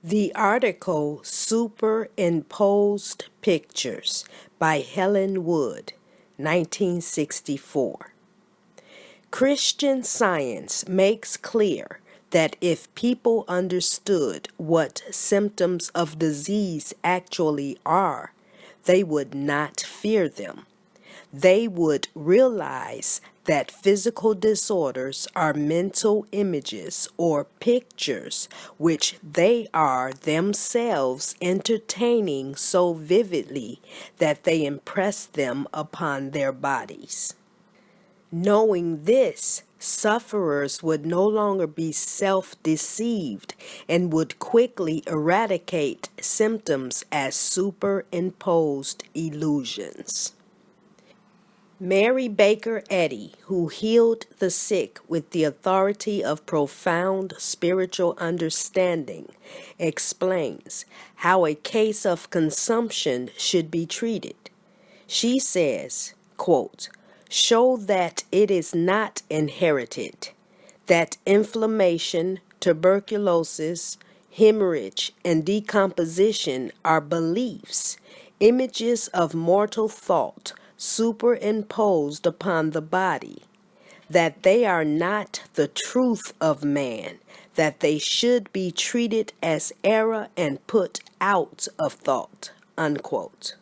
The article Superimposed Pictures by Helen Wood, 1964. Christian Science makes clear that if people understood what symptoms of disease actually are, they would not fear them. They would realize that physical disorders are mental images or pictures which they are themselves entertaining so vividly that they impress them upon their bodies. Knowing this, sufferers would no longer be self-deceived and would quickly eradicate symptoms as superimposed illusions. Mary Baker Eddy, who healed the sick with the authority of profound spiritual understanding, explains how a case of consumption should be treated. She says, quote, "Show that it is not inherited, that inflammation, tuberculosis, hemorrhage, and decomposition are beliefs, images of mortal thought, superimposed upon the body, that they are not the truth of man, that they should be treated as error and put out of thought," unquote.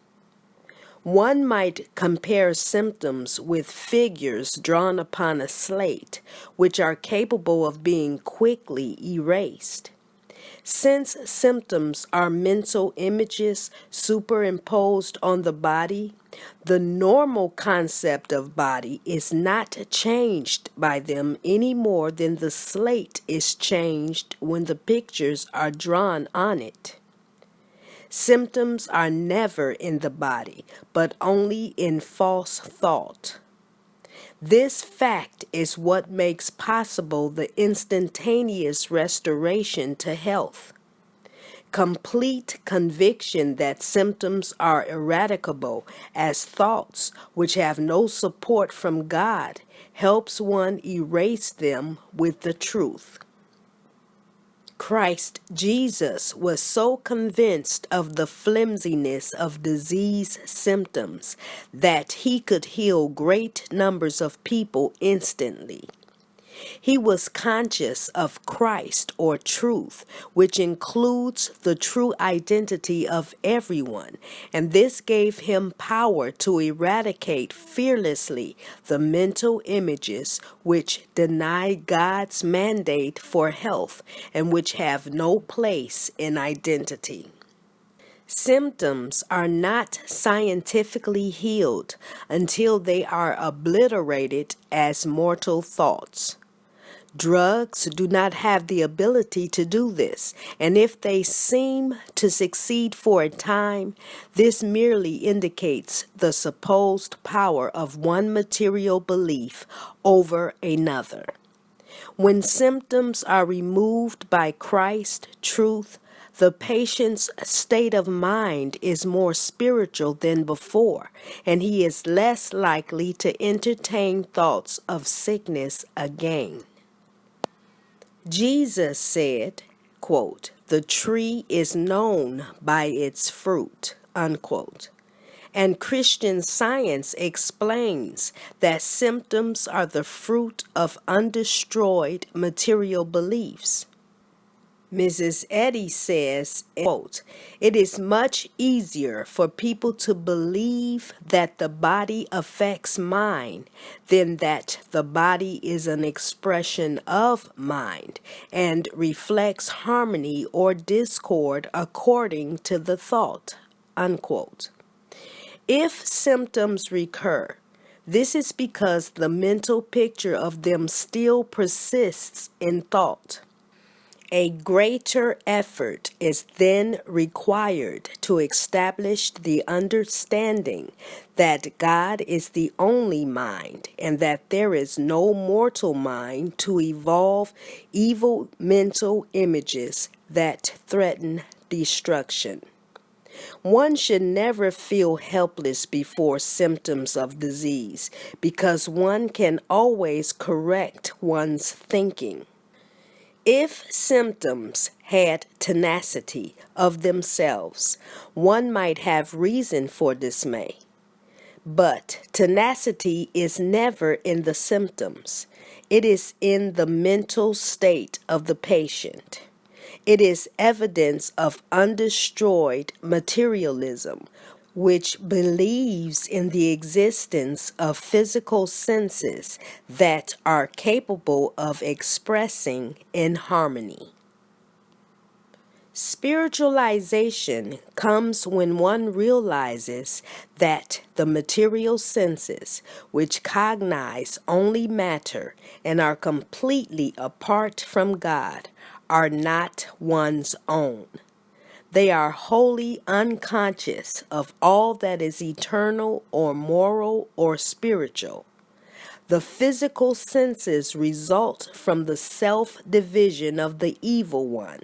One might compare symptoms with figures drawn upon a slate, which are capable of being quickly erased. Since symptoms are mental images superimposed on the body, the normal concept of body is not changed by them any more than the slate is changed when the pictures are drawn on it. Symptoms are never in the body, but only in false thought. This fact is what makes possible the instantaneous restoration to health. Complete conviction that symptoms are eradicable as thoughts which have no support from God helps one erase them with the truth. Christ Jesus was so convinced of the flimsiness of disease symptoms that he could heal great numbers of people instantly. He was conscious of Christ or truth, which includes the true identity of everyone, and this gave him power to eradicate fearlessly the mental images which deny God's mandate for health and which have no place in identity. Symptoms are not scientifically healed until they are obliterated as mortal thoughts. Drugs do not have the ability to do this, and if they seem to succeed for a time, this merely indicates the supposed power of one material belief over another. When symptoms are removed by Christ, truth, the patient's state of mind is more spiritual than before, and he is less likely to entertain thoughts of sickness again. Jesus said, quote, "The tree is known by its fruit," unquote. And Christian Science explains that symptoms are the fruit of undestroyed material beliefs. Mrs. Eddy says, quote, "It is much easier for people to believe that the body affects mind than that the body is an expression of mind and reflects harmony or discord according to the thought," unquote. If symptoms recur, this is because the mental picture of them still persists in thought. A greater effort is then required to establish the understanding that God is the only mind and that there is no mortal mind to evolve evil mental images that threaten destruction. One should never feel helpless before symptoms of disease because one can always correct one's thinking. If symptoms had tenacity of themselves, one might have reason for dismay. But tenacity is never in the symptoms. It is in the mental state of the patient. It is evidence of undestroyed materialism, which believes in the existence of physical senses that are capable of expressing in harmony. Spiritualization comes when one realizes that the material senses, which cognize only matter and are completely apart from God, are not one's own. They are wholly unconscious of all that is eternal or moral or spiritual. The physical senses result from the self-division of the evil one,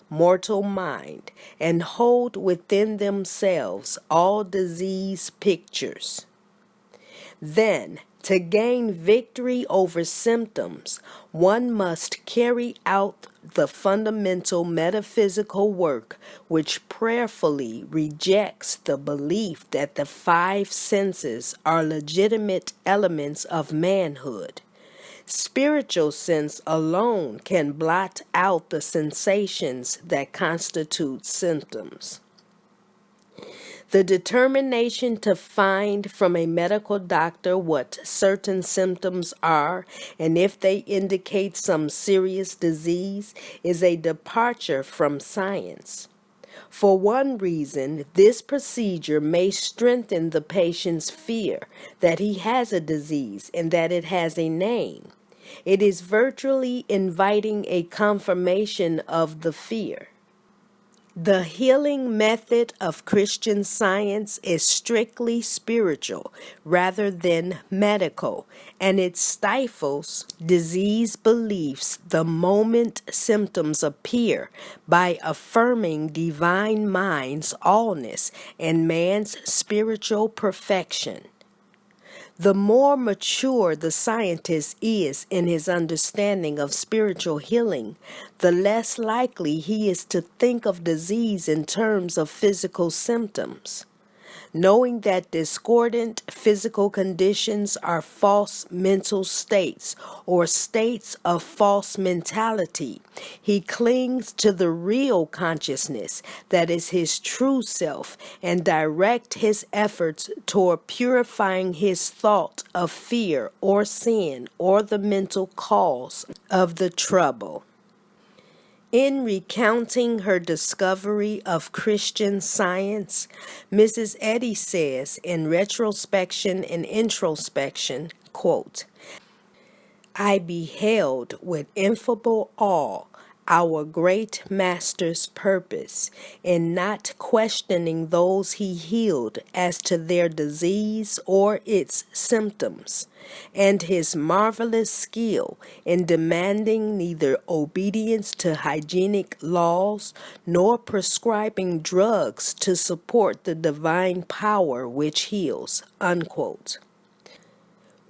mortal mind, and hold within themselves all disease pictures. Then, to gain victory over symptoms, one must carry out the fundamental metaphysical work which prayerfully rejects the belief that the five senses are legitimate elements of manhood. Spiritual sense alone can blot out the sensations that constitute symptoms. The determination to find from a medical doctor what certain symptoms are and if they indicate some serious disease is a departure from science. For one reason, this procedure may strengthen the patient's fear that he has a disease and that it has a name. It is virtually inviting a confirmation of the fear. The healing method of Christian Science is strictly spiritual rather than medical, and it stifles disease beliefs the moment symptoms appear by affirming divine mind's allness and man's spiritual perfection. The more mature the scientist is in his understanding of spiritual healing, the less likely he is to think of disease in terms of physical symptoms. Knowing that discordant physical conditions are false mental states or states of false mentality, he clings to the real consciousness that is his true self and directs his efforts toward purifying his thought of fear or sin or the mental cause of the trouble. In recounting her discovery of Christian Science, Mrs. Eddy says in retrospection and introspection, quote, I beheld with ineffable awe our great Master's purpose in not questioning those he healed as to their disease or its symptoms, and his marvelous skill in demanding neither obedience to hygienic laws nor prescribing drugs to support the divine power which heals, unquote.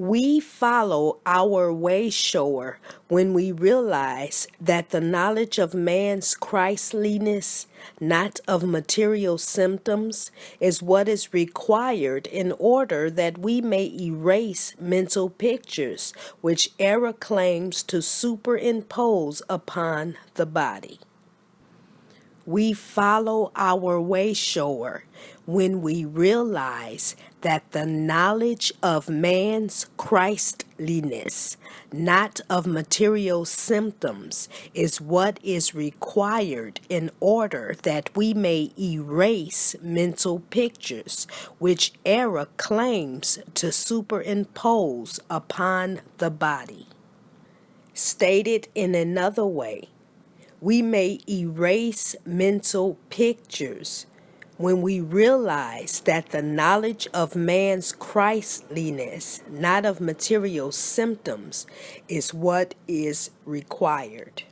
We follow our way shower when we realize that the knowledge of man's Christliness, not of material symptoms, is what is required in order that we may erase mental pictures which error claims to superimpose upon the body. We follow our way shower when we realize that the knowledge of man's Christliness, not of material symptoms, is what is required in order that we may erase mental pictures which error claims to superimpose upon the body. Stated in another way, we may erase mental pictures when we realize that the knowledge of man's Christliness, not of material symptoms, is what is required.